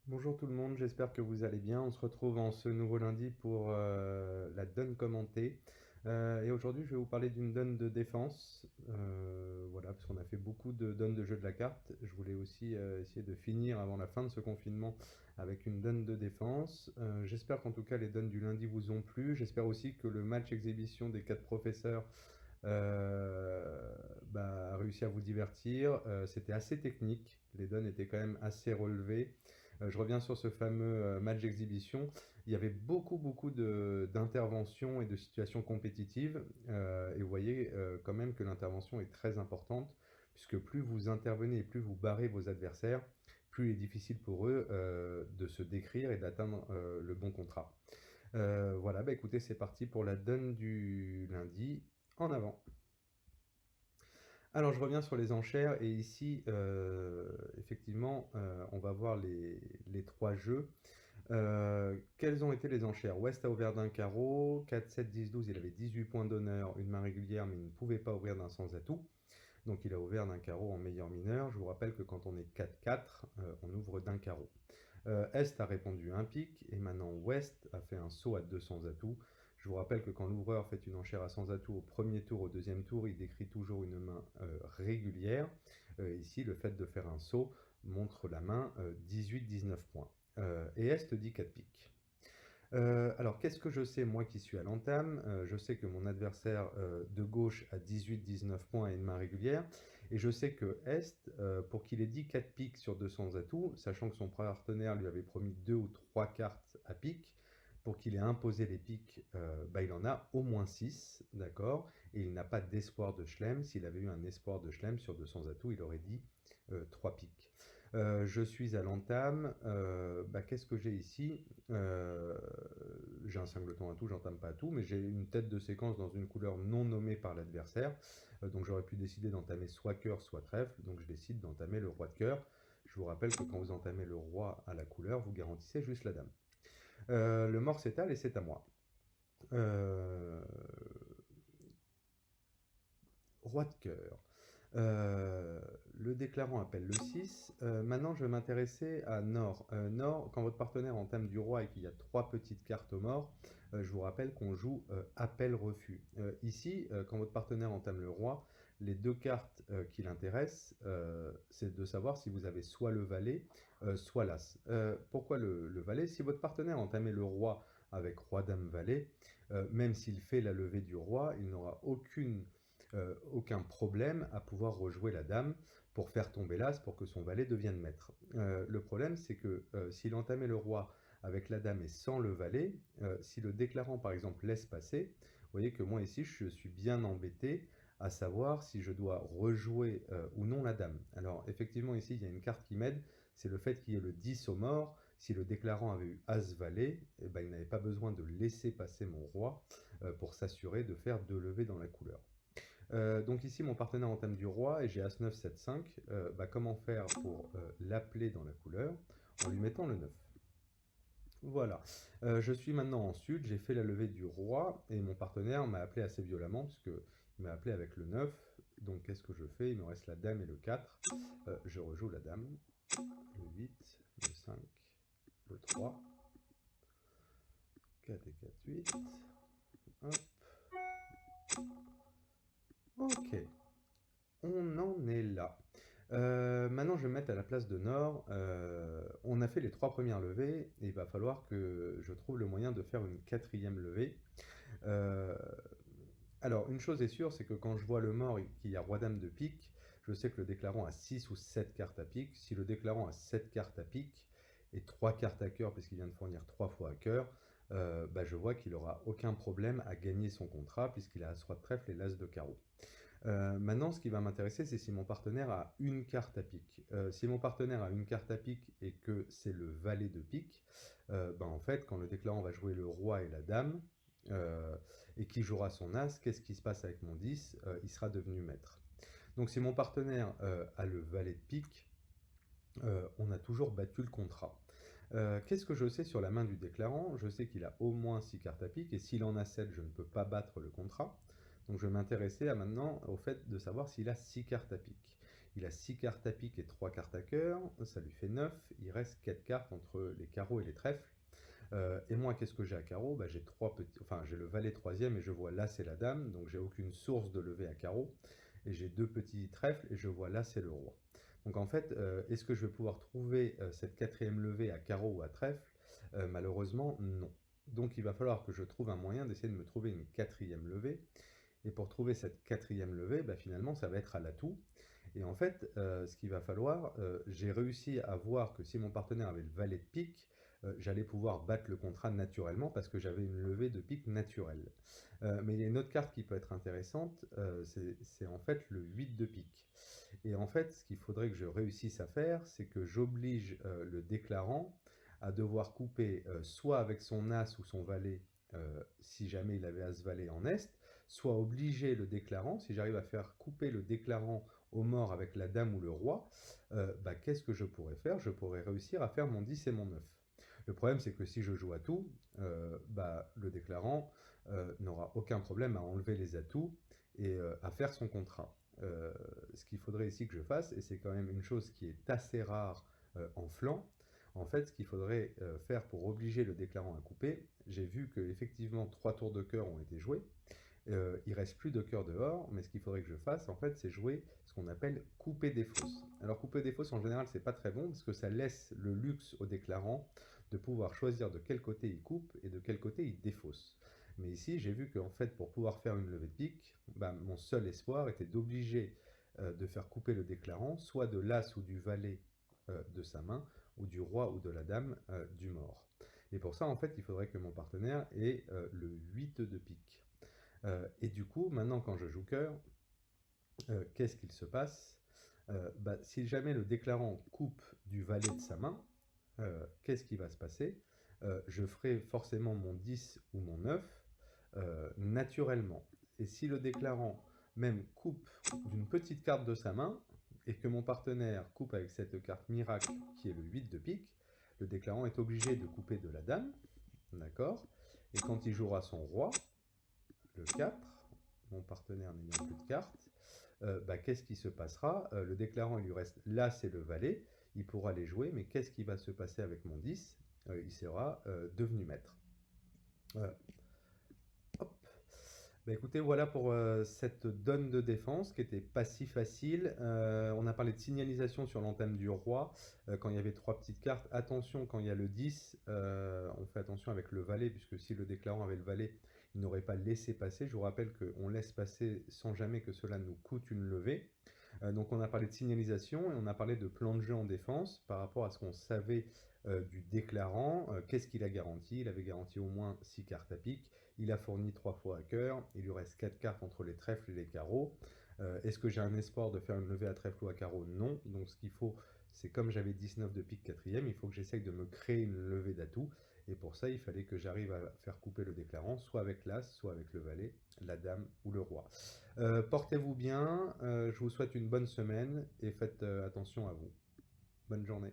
Bonjour tout le monde, j'espère que vous allez bien. On se retrouve en ce nouveau lundi pour la donne commentée. Et aujourd'hui, je vais vous parler d'une donne de défense. Voilà, parce qu'on a fait beaucoup de donnes de jeu de la carte. Je voulais aussi essayer de finir avant la fin de ce confinement avec une donne de défense. J'espère qu'en tout cas les donnes du lundi vous ont plu. J'espère aussi que le match exhibition des 4 professeurs a réussi à vous divertir. C'était assez technique, les donnes étaient quand même assez relevées. Je reviens sur ce fameux match d'exhibition. Il y avait beaucoup d'interventions et de situations compétitives. Et vous voyez quand même que l'intervention est très importante, puisque plus vous intervenez et plus vous barrez vos adversaires, plus il est difficile pour eux de se décrire et d'atteindre le bon contrat. Voilà, bah écoutez, c'est parti pour la donne du lundi. En avant. Alors je reviens sur les enchères et ici, effectivement, on va voir les 3 jeux. Quelles ont été les enchères? West a ouvert d'un carreau, 4, 7, 10, 12, il avait 18 points d'honneur, une main régulière, mais il ne pouvait pas ouvrir d'un sans atout. Donc il a ouvert d'un carreau en meilleur mineur. Je vous rappelle que quand on est 4-4, on ouvre d'un carreau. Est a répondu un pic, et maintenant Ouest a fait un saut à 200 atouts. Je vous rappelle que quand l'ouvreur fait une enchère à 100 atouts au premier tour, au deuxième tour, il décrit toujours une main régulière. Ici, le fait de faire un saut montre la main 18-19 points. Et Est dit 4 piques. Alors, qu'est-ce que je sais, moi qui suis à l'entame? Je sais que mon adversaire de gauche a 18-19 points et une main régulière. Et je sais que Est, pour qu'il ait dit 4 piques sur 200 atouts, sachant que son partenaire lui avait promis 2 ou 3 cartes à pique, pour qu'il ait imposé les piques, il en a au moins 6, d'accord? Et il n'a pas d'espoir de chelem. S'il avait eu un espoir de chelem sur 200 atouts, il aurait dit 3 piques. Je suis à l'entame. Qu'est-ce que j'ai ici? J'ai un singleton à tout, j'entame pas à tout, mais j'ai une tête de séquence dans une couleur non nommée par l'adversaire. Donc j'aurais pu décider d'entamer soit cœur, soit trèfle. Donc je décide d'entamer le roi de cœur. Je vous rappelle que quand vous entamez le roi à la couleur, vous garantissez juste la dame. Le mort s'étale et c'est à moi. Euh, Roi de cœur. Euh, le déclarant appelle le 6. Maintenant, je vais m'intéresser à Nord. Nord, quand votre partenaire entame du roi et qu'il y a 3 petites cartes au mort, je vous rappelle qu'on joue appel-refus. Ici, quand votre partenaire entame le roi, les 2 cartes qui l'intéressent, c'est de savoir si vous avez soit le valet, soit l'as. Pourquoi le valet? Si votre partenaire entamait le roi avec roi-dame-valet, même s'il fait la levée du roi, il n'aura aucun problème à pouvoir rejouer la dame pour faire tomber l'as pour que son valet devienne maître. Le problème, c'est que s'il entamait le roi avec la dame et sans le valet, si le déclarant par exemple laisse passer, vous voyez que moi ici je suis bien embêté à savoir si je dois rejouer ou non la dame. Alors effectivement ici il y a une carte qui m'aide, c'est le fait qu'il y ait le 10 au mort. Si le déclarant avait eu As-Valet, il n'avait pas besoin de laisser passer mon roi pour s'assurer de faire 2 levées dans la couleur. Donc ici, mon partenaire entame du roi et j'ai As-9, 7, 5. Comment faire pour l'appeler dans la couleur? En lui mettant le 9. Voilà. Je suis maintenant en sud, j'ai fait la levée du roi et mon partenaire m'a appelé assez violemment puisqu'il m'a appelé avec le 9. Donc qu'est-ce que je fais? Il me reste la dame et le 4. Je rejoue la dame, le 8, le 5, le 3, 4 et 4, 8. Hop. Ok. On en est là. Maintenant, je vais me mettre à la place de Nord. On a fait les 3 premières levées et il va falloir que je trouve le moyen de faire une 4e levée. Euh, alors, une chose est sûre, c'est que quand je vois le mort et qu'il y a roi-dame de pique, je sais que le déclarant a 6 ou 7 cartes à pique. Si le déclarant a 7 cartes à pique et 3 cartes à cœur, puisqu'il vient de fournir 3 fois à cœur, je vois qu'il n'aura aucun problème à gagner son contrat, puisqu'il a As-Roi de trèfle et l'As de carreau. Maintenant, ce qui va m'intéresser, c'est si mon partenaire a une carte à pique. Si mon partenaire a une carte à pique et que c'est le valet de pique, en fait, quand le déclarant va jouer le roi et la dame, et qui jouera son as, qu'est-ce qui se passe avec mon 10? Il sera devenu maître. Donc si mon partenaire a le valet de pique, on a toujours battu le contrat. Qu'est-ce que je sais sur la main du déclarant? Je sais qu'il a au moins 6 cartes à pique, et s'il en a 7, je ne peux pas battre le contrat. Donc je vais m'intéresser maintenant au fait de savoir s'il a 6 cartes à pique. Il a 6 cartes à pique et 3 cartes à cœur, ça lui fait 9. Il reste 4 cartes entre les carreaux et les trèfles. Et moi, qu'est-ce que j'ai à carreau? Bah, j'ai le valet troisième et je vois l'as et la dame, donc j'ai aucune source de lever à carreau. Et j'ai deux petits trèfles et je vois l'as et le roi. Donc en fait, est-ce que je vais pouvoir trouver cette quatrième levée à carreau ou à trèfle? Malheureusement, non. Donc il va falloir que je trouve un moyen d'essayer de me trouver une quatrième levée. Et pour trouver cette quatrième levée, bah, finalement, ça va être à l'atout. Et en fait, ce qu'il va falloir, j'ai réussi à voir que si mon partenaire avait le valet de pique, j'allais pouvoir battre le contrat naturellement parce que j'avais une levée de pique naturelle. Mais il y a une autre carte qui peut être intéressante, c'est en fait le 8 de pique. Et en fait, ce qu'il faudrait que je réussisse à faire, c'est que j'oblige le déclarant à devoir couper soit avec son as ou son valet, si jamais il avait as-valet en est, soit obliger le déclarant, si j'arrive à faire couper le déclarant au mort avec la dame ou le roi, bah, qu'est-ce que je pourrais faire? Je pourrais réussir à faire mon 10 et mon 9. Le problème, c'est que si je joue à tout, bah, le déclarant n'aura aucun problème à enlever les atouts et à faire son contrat. Ce qu'il faudrait ici que je fasse, et c'est quand même une chose qui est assez rare en flanc, en fait, ce qu'il faudrait faire pour obliger le déclarant à couper, j'ai vu que effectivement 3 tours de cœur ont été joués. Il reste plus de cœur dehors, mais ce qu'il faudrait que je fasse, en fait, c'est jouer ce qu'on appelle couper des fosses. Alors couper des fosses, en général, c'est pas très bon parce que ça laisse le luxe au déclarant de pouvoir choisir de quel côté il coupe et de quel côté il défausse. Mais ici, j'ai vu qu'en fait, pour pouvoir faire une levée de pique, bah, mon seul espoir était d'obliger de faire couper le déclarant, soit de l'as ou du valet de sa main, ou du roi ou de la dame du mort. Et pour ça, en fait, il faudrait que mon partenaire ait le 8 de pique. Et du coup, maintenant, quand je joue cœur, qu'est-ce qu'il se passe? Bah, si jamais le déclarant coupe du valet de sa main, qu'est-ce qui va se passer? Je ferai forcément mon 10 ou mon 9 naturellement. Et si le déclarant même coupe d'une petite carte de sa main, et que mon partenaire coupe avec cette carte miracle qui est le 8 de pique, le déclarant est obligé de couper de la dame, d'accord? Et quand il jouera son roi, le 4, mon partenaire n'ayant plus de cartes, bah, qu'est-ce qui se passera? Le déclarant, il lui reste l'as et le valet, il pourra les jouer, mais qu'est-ce qui va se passer avec mon 10? Il sera devenu maître. Hop. Bah, écoutez, voilà pour cette donne de défense qui était pas si facile. On a parlé de signalisation sur l'entame du roi quand il y avait trois petites cartes. Attention, quand il y a le 10, on fait attention avec le valet, puisque si le déclarant avait le valet, il n'aurait pas laissé passer. Je vous rappelle qu'on laisse passer sans jamais que cela nous coûte une levée. Donc on a parlé de signalisation et on a parlé de plan de jeu en défense par rapport à ce qu'on savait du déclarant. Qu'est-ce qu'il a garanti? Il avait garanti au moins 6 cartes à pique. Il a fourni 3 fois à cœur. Il lui reste 4 cartes entre les trèfles et les carreaux. Est-ce que j'ai un espoir de faire une levée à trèfle ou à carreau? Non. Donc ce qu'il faut, c'est comme j'avais 19 de pique quatrième, il faut que j'essaye de me créer une levée d'atout. Et pour ça, il fallait que j'arrive à faire couper le déclarant, soit avec l'as, soit avec le valet, la dame ou le roi. Portez-vous bien, je vous souhaite une bonne semaine et faites attention à vous. Bonne journée.